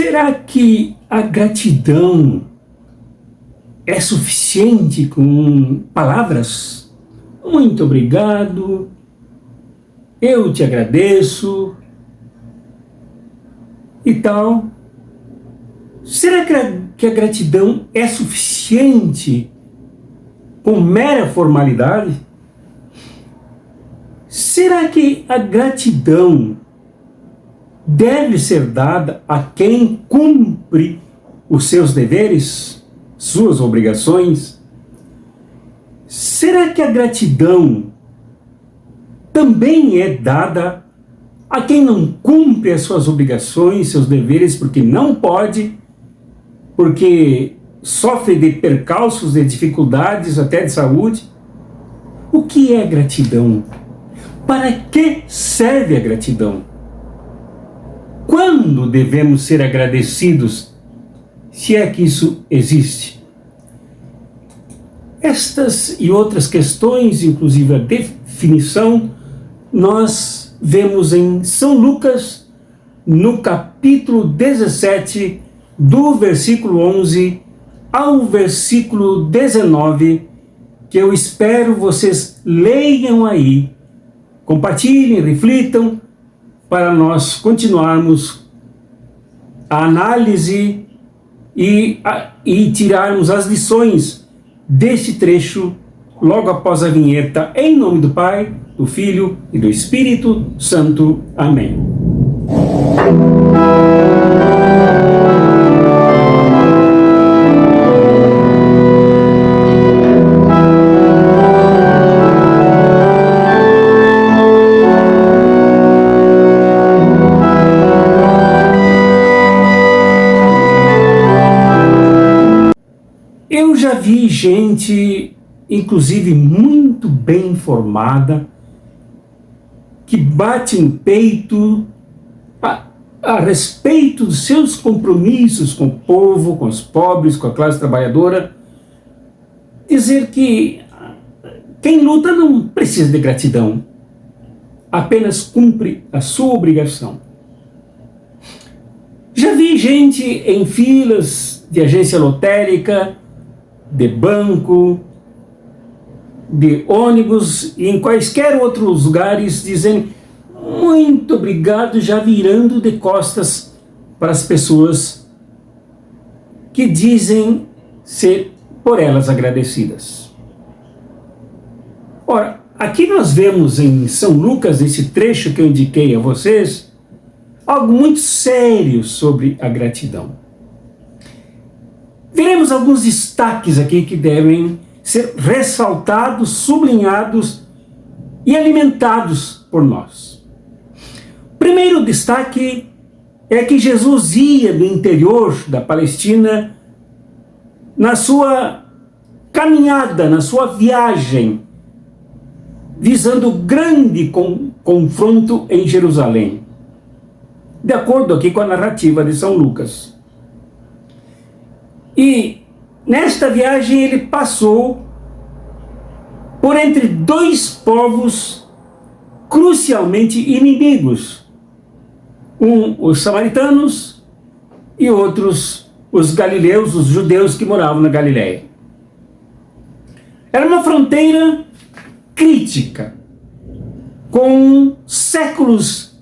Será que a gratidão é suficiente com palavras? Muito obrigado, eu te agradeço e tal. Será que a gratidão é suficiente com mera formalidade? Será que a gratidão deve ser dada a quem cumpre os seus deveres, suas obrigações? Será que a gratidão também é dada a quem não cumpre as suas obrigações, seus deveres, porque não pode, porque sofre de percalços, de dificuldades até de saúde? O que é gratidão? Para que serve a gratidão? Quando devemos ser agradecidos, se é que isso existe? Estas e outras questões, inclusive a definição, nós vemos em São Lucas, no capítulo 17, do versículo 11 ao versículo 19, que eu espero vocês leiam aí, compartilhem, reflitam, para nós continuarmos a análise e tirarmos as lições deste trecho logo após a vinheta, em nome do Pai, do Filho e do Espírito Santo. Amém. Eu já vi gente, inclusive muito bem informada, que bate no peito a respeito dos seus compromissos com o povo, com os pobres, com a classe trabalhadora, dizer que quem luta não precisa de gratidão, apenas cumpre a sua obrigação. Já vi gente em filas de agência lotérica, de banco, de ônibus e em quaisquer outros lugares, dizendo muito obrigado, já virando de costas para as pessoas que dizem ser por elas agradecidas. Ora, aqui nós vemos em São Lucas, nesse trecho que eu indiquei a vocês, algo muito sério sobre a gratidão. Veremos alguns destaques aqui que devem ser ressaltados, sublinhados e alimentados por nós. Primeiro destaque é que Jesus ia do interior da Palestina na sua caminhada, na sua viagem, visando o grande confronto em Jerusalém, de acordo aqui com a narrativa de São Lucas. E nesta viagem ele passou por entre dois povos crucialmente inimigos. Os samaritanos e outros, os galileus, os judeus que moravam na Galileia. Era uma fronteira crítica, com séculos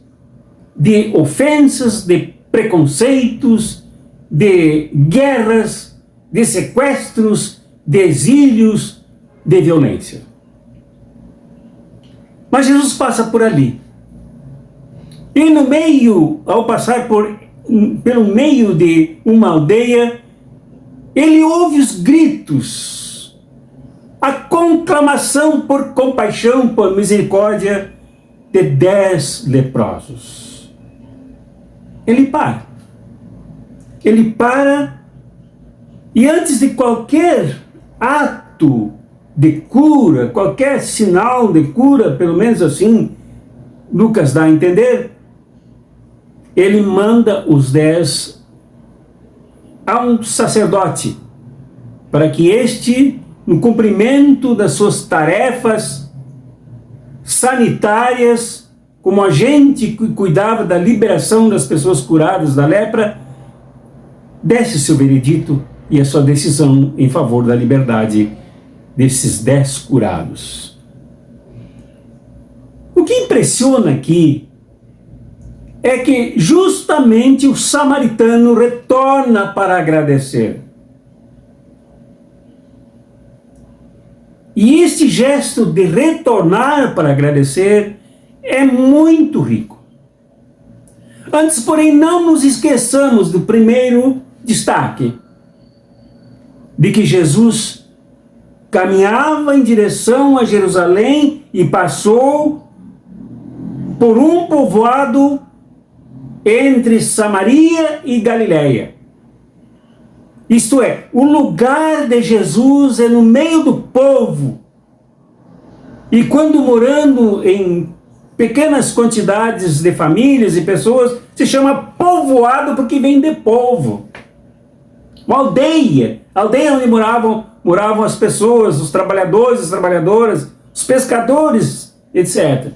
de ofensas, de preconceitos, de guerras, de sequestros, de exílios, de violência. Mas Jesus passa por ali. E no meio, ao passar pelo meio de uma aldeia, ele ouve os gritos, a conclamação por compaixão, por misericórdia de 10 leprosos. Ele para. Ele para e antes de qualquer ato de cura, qualquer sinal de cura, pelo menos assim Lucas dá a entender, ele manda os 10 a um sacerdote, para que este, no cumprimento das suas tarefas sanitárias, como agente que cuidava da liberação das pessoas curadas da lepra, desse seu veredito e a sua decisão em favor da liberdade desses 10 curados. O que impressiona aqui é que justamente o samaritano retorna para agradecer. E este gesto de retornar para agradecer é muito rico. Antes, porém, não nos esqueçamos do primeiro destaque, de que Jesus caminhava em direção a Jerusalém e passou por um povoado entre Samaria e Galiléia. Isto é, o lugar de Jesus é no meio do povo. E quando morando em pequenas quantidades de famílias e pessoas, se chama povoado porque vem de povo. Uma aldeia onde moravam as pessoas, os trabalhadores, as trabalhadoras, os pescadores, etc.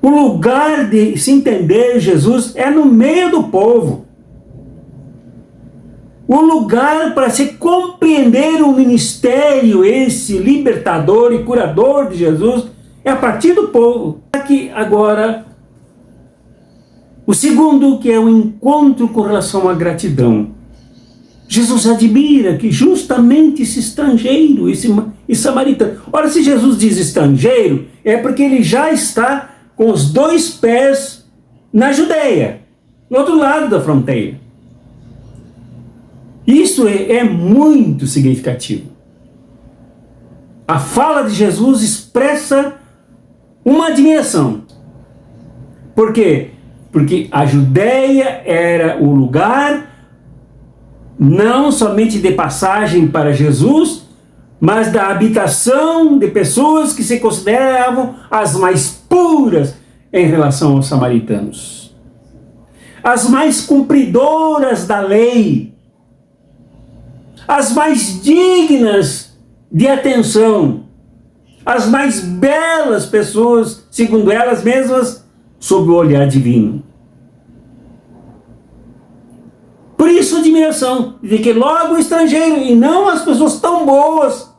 O lugar de se entender Jesus é no meio do povo. O lugar para se compreender o ministério, esse libertador e curador de Jesus, é a partir do povo. Aqui agora, o segundo, que é o encontro com relação à gratidão. Jesus admira que justamente esse estrangeiro, esse samaritano. Ora, se Jesus diz estrangeiro, é porque ele já está com os 2 pés na Judeia, no outro lado da fronteira. Isso é muito significativo. A fala de Jesus expressa uma admiração. Por quê? Porque a Judeia era o lugar não somente de passagem para Jesus, mas da habitação de pessoas que se consideravam as mais puras em relação aos samaritanos, as mais cumpridoras da lei, as mais dignas de atenção, as mais belas pessoas, segundo elas mesmas, sob o olhar divino. Por isso a admiração de que logo o estrangeiro, e não as pessoas tão boas,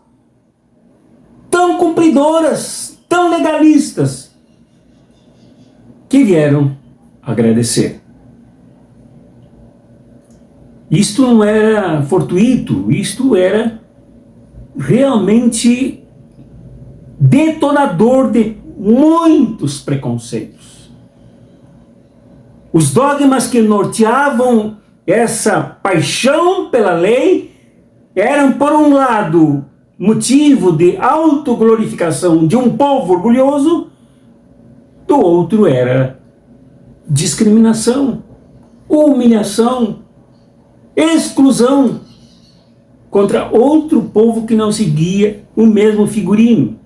tão cumpridoras, tão legalistas, que vieram agradecer. Isto não era fortuito, isto era realmente detonador de muitos preconceitos. Os dogmas que norteavam essa paixão pela lei eram, por um lado, motivo de autoglorificação de um povo orgulhoso, do outro era discriminação, humilhação, exclusão contra outro povo que não seguia o mesmo figurino,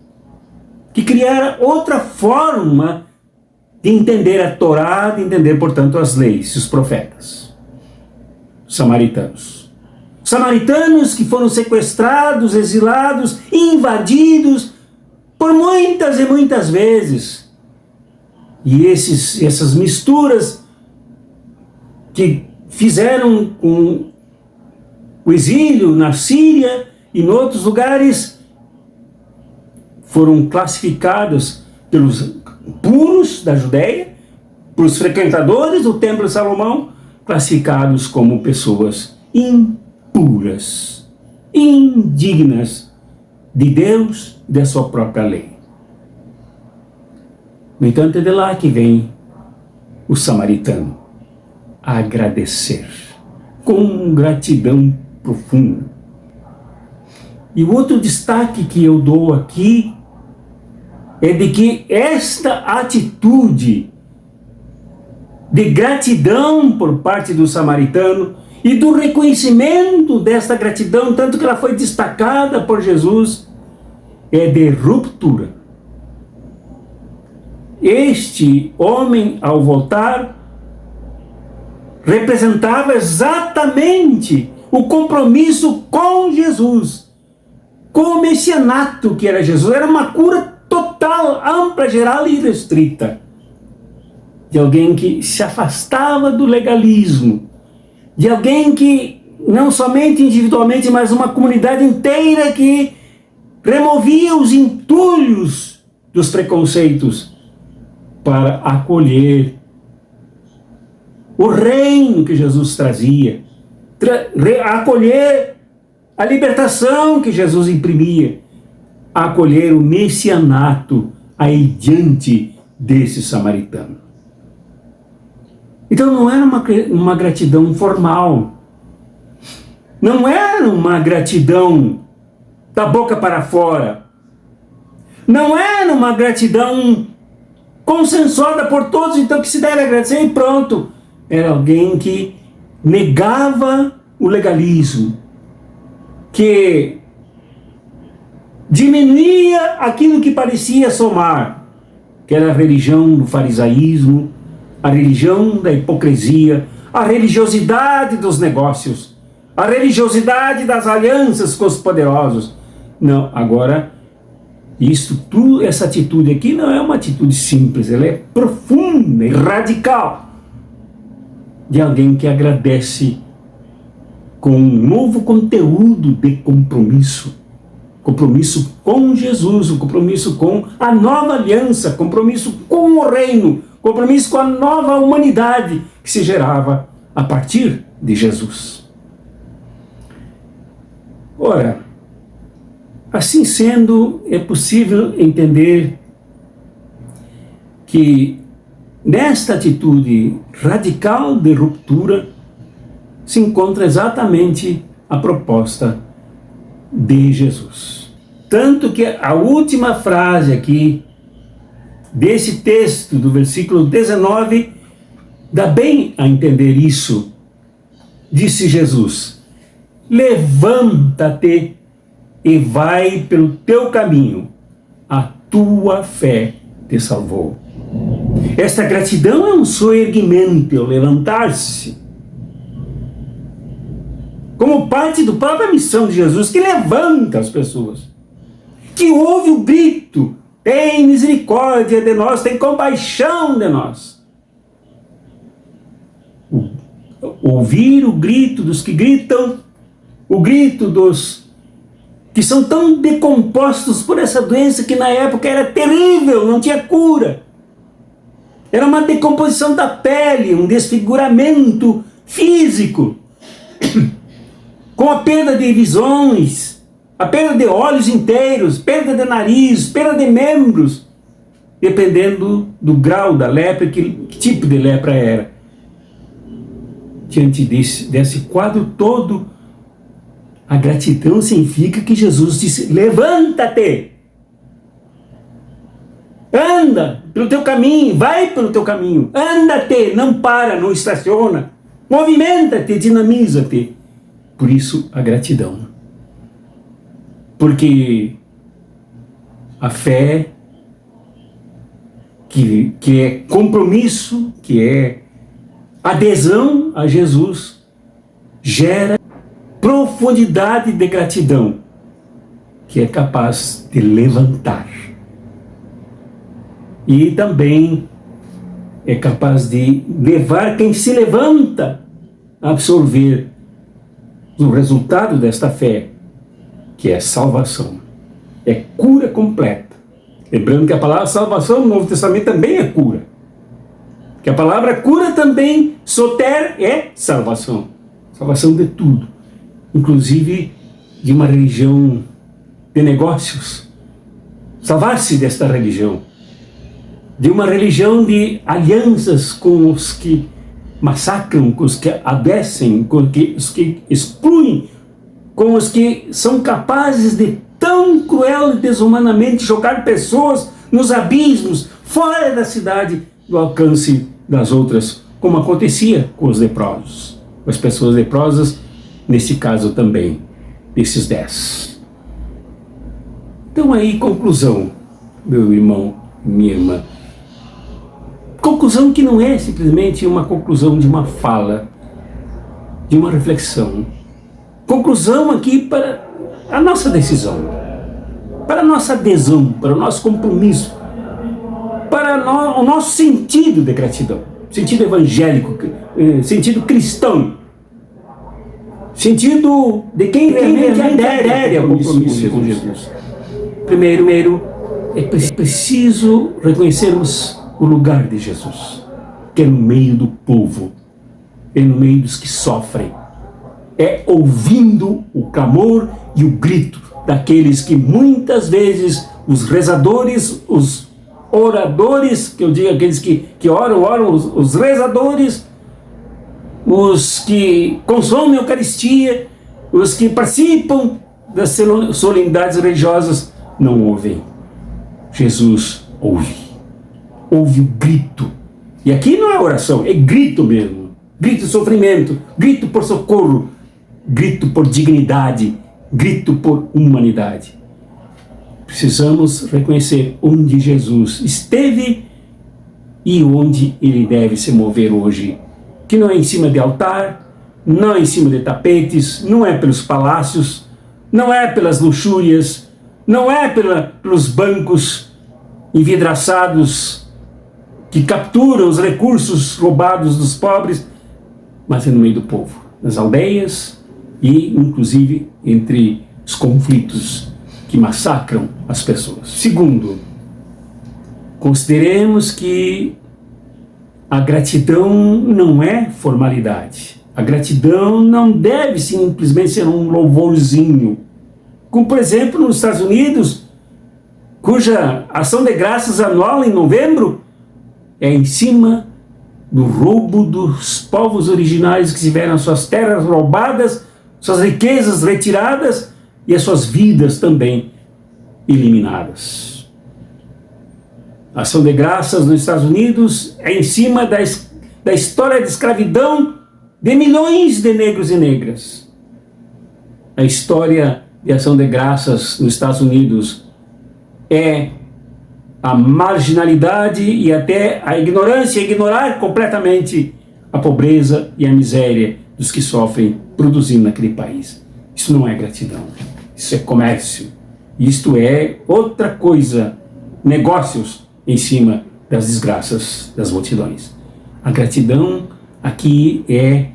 que criara outra forma de entender a Torá, de entender, portanto, as leis e os profetas. Samaritanos. Samaritanos que foram sequestrados, exilados, invadidos por muitas e muitas vezes. E essas misturas que fizeram com o exílio na Síria e em outros lugares foram classificados pelos puros da Judeia, pelos frequentadores do Templo de Salomão, classificados como pessoas impuras, indignas de Deus e da sua própria lei. No entanto, é de lá que vem o samaritano a agradecer com gratidão profunda. E o outro destaque que eu dou aqui é de que esta atitude de gratidão por parte do samaritano e do reconhecimento desta gratidão, tanto que ela foi destacada por Jesus, é de ruptura. Este homem, ao voltar, representava exatamente o compromisso com Jesus, com o messianato que era Jesus. Era uma cura total, ampla, geral e restrita, de alguém que se afastava do legalismo, de alguém que não somente individualmente, mas uma comunidade inteira que removia os entulhos dos preconceitos para acolher o reino que Jesus trazia, acolher a libertação que Jesus imprimia, acolher o messianato aí diante desse samaritano. Então não era uma gratidão formal, não era uma gratidão da boca para fora, não era uma gratidão consensuada por todos, então que se deve agradecer e pronto. Era alguém que negava o legalismo, que diminuía aquilo que parecia somar, que era a religião do farisaísmo, a religião da hipocrisia, a religiosidade dos negócios, a religiosidade das alianças com os poderosos. Não, agora, essa atitude aqui não é uma atitude simples, ela é profunda e radical, de alguém que agradece com um novo conteúdo de compromisso com Jesus, um compromisso com a nova aliança, compromisso com o reino, compromisso com a nova humanidade que se gerava a partir de Jesus. Ora, assim sendo, é possível entender que nesta atitude radical de ruptura se encontra exatamente a proposta de Jesus. Tanto que a última frase aqui desse texto, do versículo 19, dá bem a entender isso. Disse Jesus: levanta-te e vai pelo teu caminho, a tua fé te salvou. Esta gratidão é um soerguimento, é o levantar-se, como parte da própria missão de Jesus, que levanta as pessoas, que ouve o grito: tem misericórdia de nós, tem compaixão de nós. Ouvir o grito dos que gritam, o grito dos que são tão decompostos por essa doença que na época era terrível, não tinha cura. Era uma decomposição da pele, um desfiguramento físico, com a perda de visões, a perda de olhos inteiros, perda de nariz, perda de membros, dependendo do grau da lepra, que tipo de lepra era. Diante desse quadro todo, a gratidão significa que Jesus disse: levanta-te, anda pelo teu caminho, vai pelo teu caminho, anda-te, não para, não estaciona, movimenta-te, dinamiza-te. Por isso a gratidão, porque a fé, que é compromisso, que é adesão a Jesus, gera profundidade de gratidão, que é capaz de levantar. E também é capaz de levar quem se levanta a absorver o resultado desta fé, que é salvação, é cura completa. Lembrando que a palavra salvação no Novo Testamento também é cura, que a palavra cura também, soter, é salvação, salvação de tudo, inclusive de uma religião de negócios, salvar-se desta religião, de uma religião de alianças com os que massacram, com os que adoecem, com os que excluem, com os que são capazes de tão cruel e desumanamente jogar pessoas nos abismos, fora da cidade, do alcance das outras, como acontecia com os leprosos, com as pessoas leprosas, nesse caso também, desses 10. Então aí, conclusão, meu irmão, minha irmã. Conclusão que não é simplesmente uma conclusão de uma fala, de uma reflexão. Conclusão aqui para a nossa decisão, para a nossa adesão, para o nosso compromisso, para o nosso sentido de gratidão, sentido evangélico, sentido cristão. Sentido de quem realmente adere ao compromisso com Jesus. Primeiro, é preciso reconhecermos o lugar de Jesus, que é no meio do povo, é no meio dos que sofrem, é ouvindo o clamor e o grito daqueles que muitas vezes os rezadores, os oradores, que eu digo aqueles que oram, os rezadores, os que consomem a Eucaristia, os que participam das solenidades religiosas, não ouvem. Jesus ouve o grito. E aqui não é oração, é grito mesmo. Grito de sofrimento, grito por socorro, grito por dignidade, grito por humanidade. Precisamos reconhecer onde Jesus esteve e onde ele deve se mover hoje. Que não é em cima de altar, não é em cima de tapetes, não é pelos palácios, não é pelas luxúrias, não é pelos bancos envidraçados que capturam os recursos roubados dos pobres, mas é no meio do povo, nas aldeias e, inclusive, entre os conflitos que massacram as pessoas. Segundo, consideremos que a gratidão não é formalidade. A gratidão não deve simplesmente ser um louvorzinho. Como, por exemplo, nos Estados Unidos, cuja ação de graças anual em novembro é em cima do roubo dos povos originários que tiveram suas terras roubadas, suas riquezas retiradas e as suas vidas também eliminadas. A ação de graças nos Estados Unidos é em cima da história de escravidão de milhões de negros e negras. A história de ação de graças nos Estados Unidos é a marginalidade e até a ignorância, ignorar completamente a pobreza e a miséria dos que sofrem produzindo naquele país. Isso não é gratidão, isso é comércio, isto é outra coisa, negócios em cima das desgraças das multidões. A gratidão aqui é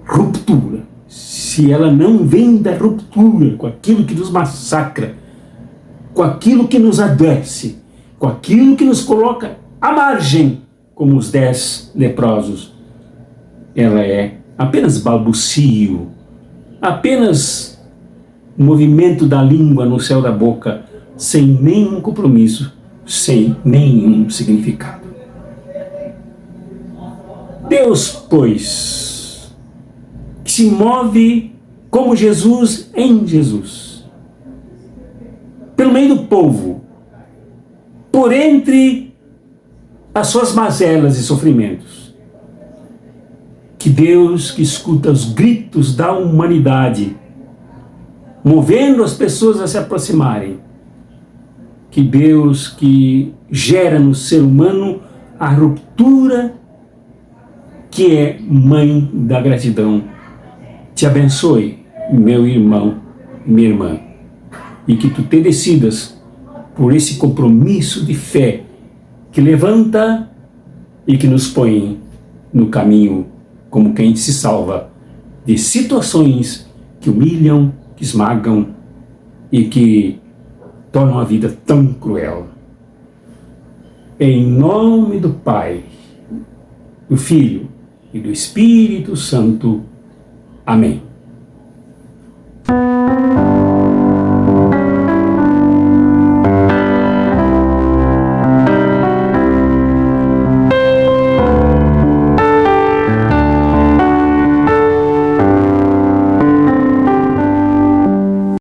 ruptura. Se ela não vem da ruptura com aquilo que nos massacra, com aquilo que nos adoece, com aquilo que nos coloca à margem, como os 10 leprosos, ela é apenas balbucio, apenas movimento da língua no céu da boca, sem nenhum compromisso, sem nenhum significado. Deus, pois, que se move como Jesus em Jesus, pelo meio do povo, por entre as suas mazelas e sofrimentos. Que Deus que escuta os gritos da humanidade, movendo as pessoas a se aproximarem. Que Deus que gera no ser humano a ruptura que é mãe da gratidão, te abençoe, meu irmão, minha irmã, e que tu te decidas por esse compromisso de fé que levanta e que nos põe no caminho como quem se salva de situações que humilham, que esmagam e que tornam a vida tão cruel. Em nome do Pai, do Filho e do Espírito Santo. Amém.